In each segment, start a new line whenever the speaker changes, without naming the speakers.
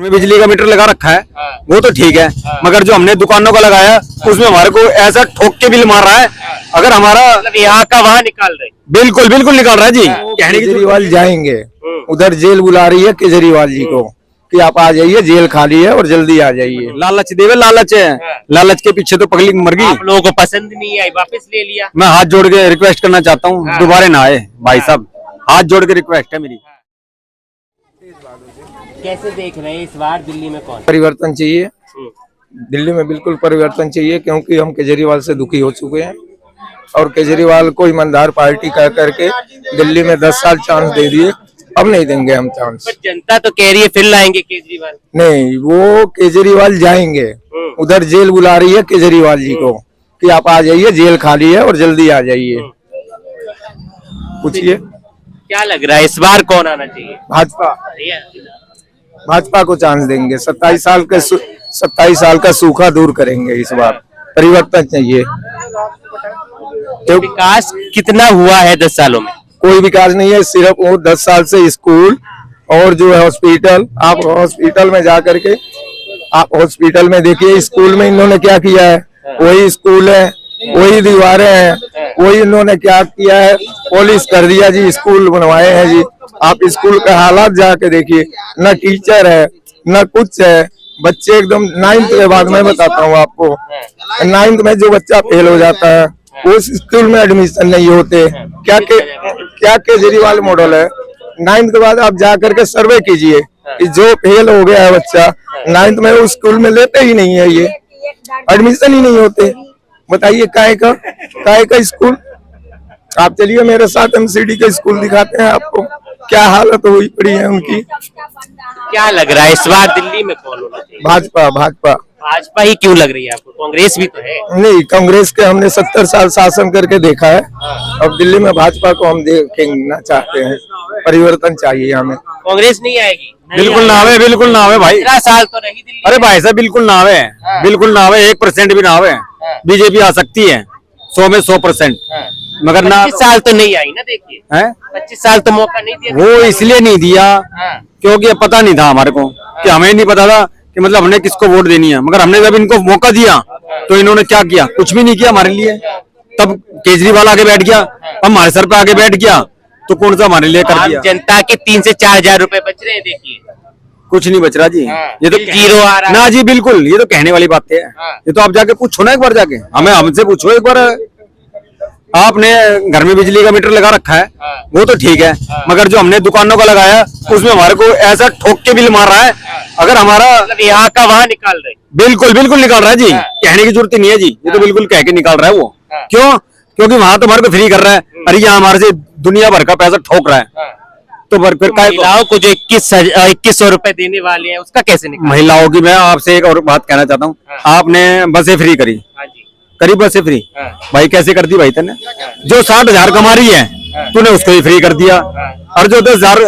में बिजली का मीटर लगा रखा है वो तो ठीक है, मगर जो हमने दुकानों का लगाया उसमें हमारे को ऐसा ठोक के बिल मार रहा है। अगर हमारा
यहाँ का वहाँ निकाल रहे,
बिल्कुल बिल्कुल निकाल रहा है जी। कहने की
केजरीवाल जाएंगे, उधर जेल बुला रही है केजरीवाल जी को कि आप आ जाइए, जेल खाली है और जल्दी आ जाइए।
लालच देवे, लालच है, लालच के पीछे तो पगली मर गई।
आप लोगों को पसंद नहीं आई, वापस ले लिया।
मैं हाथ जोड़ के रिक्वेस्ट करना चाहता हूँ दोबारा ना आए भाई साहब, हाथ जोड़ के रिक्वेस्ट है मेरी।
कैसे देख रहे हैं इस बार दिल्ली में कौन
परिवर्तन चाहिए, दिल्ली में बिल्कुल परिवर्तन चाहिए, क्योंकि हम केजरीवाल से दुखी हो चुके हैं और केजरीवाल को ईमानदार पार्टी कह करके दिल्ली में 10 साल चांस दे दिए, अब नहीं देंगे हम चांस।
पर जनता तो कह रही है फिर लाएंगे केजरीवाल।
नहीं, वो केजरीवाल जाएंगे, उधर जेल बुला रही है केजरीवाल जी को कि आप आ जाइए, जेल खाली है और जल्दी आ जाइए। पूछिए
क्या लग रहा है इस बार कौन आना चाहिए?
भाजपा को चांस देंगे। 27 साल का सूखा दूर करेंगे इस बार, परिवर्तन चाहिए।
तो विकास कितना हुआ है 10 सालों में?
कोई विकास नहीं है, सिर्फ वो 10 साल से स्कूल और जो है हॉस्पिटल, आप हॉस्पिटल में जा करके आप हॉस्पिटल में देखिए, स्कूल में इन्होंने क्या किया है, वही स्कूल है, वही दीवारें हैं, वही इन्होंने क्या किया है, पॉलिश कर दिया जी, स्कूल बनवाए हैं जी। आप स्कूल के हालात जाके देखिए, न टीचर है न कुछ है, बच्चे एकदम 9th के बाद मैं बताता हूँ आपको, 9th में जो बच्चा फेल हो जाता है उस स्कूल में एडमिशन नहीं होते। क्या केजरीवाल मॉडल है? 9th के बाद आप जा करके सर्वे कीजिए कि जो फेल हो गया है बच्चा 9th में उस स्कूल में लेते ही नहीं है, ये एडमिशन ही नहीं होते। बताइए काहे का स्कूल? आप चलिए मेरे साथ, MCD का स्कूल दिखाते हैं आपको, क्या हालत हुई पड़ी है उनकी।
क्या लग रहा है इस बार दिल्ली में कौन होना चाहिए?
भाजपा
ही क्यों लग रही है आपको? कांग्रेस भी तो है।
नहीं, कांग्रेस के हमने 70 साल शासन करके देखा है, अब दिल्ली में भाजपा को हम देखना चाहते हैं। परिवर्तन चाहिए हमें।
कांग्रेस नहीं आएगी?
बिल्कुल ना आवे, बिल्कुल ना आवे भाई।
15 साल तो रही दिल्ली।
अरे भाई साहब बिल्कुल ना आवे, बिल्कुल ना आवे, 1% भी ना आवे। बीजेपी आ सकती है 100 में 100%, मगर ना
25 साल तो नहीं आई ना। देखिए 25 साल तो मौका नहीं दिया।
वो इसलिए नहीं दिया क्योंकि पता नहीं था हमारे को, कि हमें नहीं पता था कि मतलब हमने किसको वोट देनी है। मगर हमने जब इनको मौका दिया तो इन्होंने क्या किया? कुछ भी नहीं किया हमारे लिए। तब केजरीवाल आगे बैठ गया, अब हमारे सर पे आगे बैठ गया, तो कौन सा हमारे लिए कर दिया?
जनता के 3 से 4 हजार रुपए बच रहे हैं। देखिए
कुछ नहीं बच रहा जी, ये तो
जीरो आ रहा
ना जी, बिल्कुल ये तो कहने वाली बात है। ये तो आप जाके पूछो ना एक बार, जाके हमसे पूछो एक बार। आपने घर में बिजली का मीटर लगा रखा है वो तो ठीक है, मगर जो हमने दुकानों का लगाया उसमें हमारे को ऐसा ठोक के बिल मार रहा है। अगर हमारा
यहाँ का वहाँ निकाल रहे,
बिल्कुल बिल्कुल निकाल रहा है जी। कहने की जरूरत नहीं है जी, ये तो बिल्कुल कह के निकाल रहा है वो। क्यों? क्योंकि वहां तो हमारे को फ्री कर रहा है, अरे यहाँ हमारे से दुनिया भर का पैसा ठोक रहा है। तो फिर
महिलाओं को जो 2100 रुपए देने वाले हैं उसका कैसे निकाल?
महिलाओं की मैं आपसे एक और बात कहना चाहता हूँ, आपने बसें फ्री करी, करीब बसें फ्री, भाई कैसे कर दी भाई तूने? जो 60,000 कमा रही है तूने उसको ही फ्री कर दिया, और जो 10,000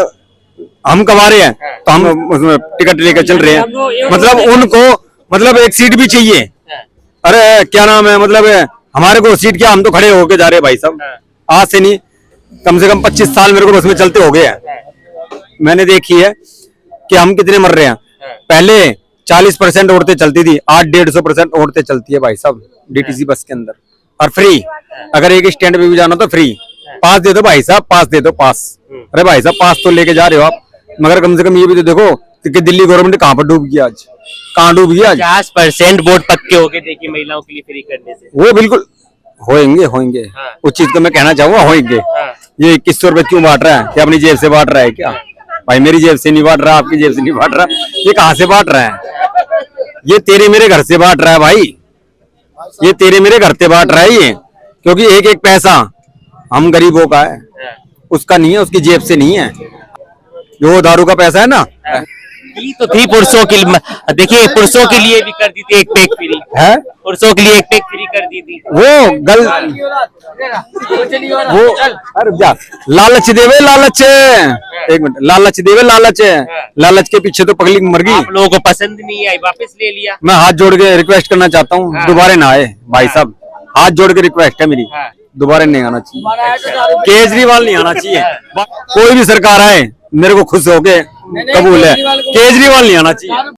हम कमा रहे हैं तो हम उसमें टिकट लेकर चल रहे हैं। मतलब उनको मतलब एक सीट भी चाहिए। अरे क्या नाम है, मतलब हमारे को सीट क्या, हम तो खड़े होके जा रहे हैं भाई साहब। आज से नहीं, कम से कम 25 साल मेरे को बस में चलते हो गए हैं। मैंने देखी है कि हम कितने मर रहे हैं। पहले 40% औरतें चलती थी, आज 150% औरतें चलती है भाई साहब DTC बस के अंदर, और फ्री। अगर एक स्टैंड पे भी जाना तो फ्री। पास दे दो भाई साहब, पास दे दो, पास। अरे भाई साहब पास तो लेके जा रहे हो आप, मगर कम से कम ये भी तो देखो कि दिल्ली गवर्नमेंट कहाँ पर डूब गई आज, कहाँ डूब गई आज।
50% वोट पक्के हो गए देखिए महिलाओं के लिए फ्री करने से।
वो बिल्कुल होंगे उस चीज को मैं कहना चाहूंगा, होंगे। ये 2100 रुपए क्यों बांट रहा है? क्या अपनी जेब से बांट रहा है क्या? भाई मेरी जेब से नहीं बांट रहा, आपकी जेब से नहीं बांट रहा, ये कहाँ से बांट रहा है? ये तेरे मेरे घर से बांट रहा है भाई, ये तेरे मेरे घर से बांट रहा है ये। क्योंकि एक एक पैसा हम गरीबों का है, उसका नहीं है, उसकी जेब से नहीं है। जो दारू का पैसा है ना,
की तो थी पुरुषों के लिए। देखिए पुरुषों के लिए भी कर दी थी एक पैक फ्री है, पुरुषों के लिए एक पैक फ्री कर दी थी।
वो अरे जा लालच देवे, लालच, एक मिनट, लालच देवे, लालच, लालच के पीछे तो पगली मर गई।
आप लोगों को पसंद नहीं आई, वापस ले लिया।
मैं हाथ जोड़ के रिक्वेस्ट करना चाहता हूँ दोबारा ना आए भाई साहब, हाथ जोड़ के रिक्वेस्ट है मेरी, दोबारा नहीं आना चाहिए, केजरीवाल नहीं आना चाहिए। कोई भी सरकार आए मेरे को खुश होके कबूल है। केजरीवाल नहीं आना चाहिए।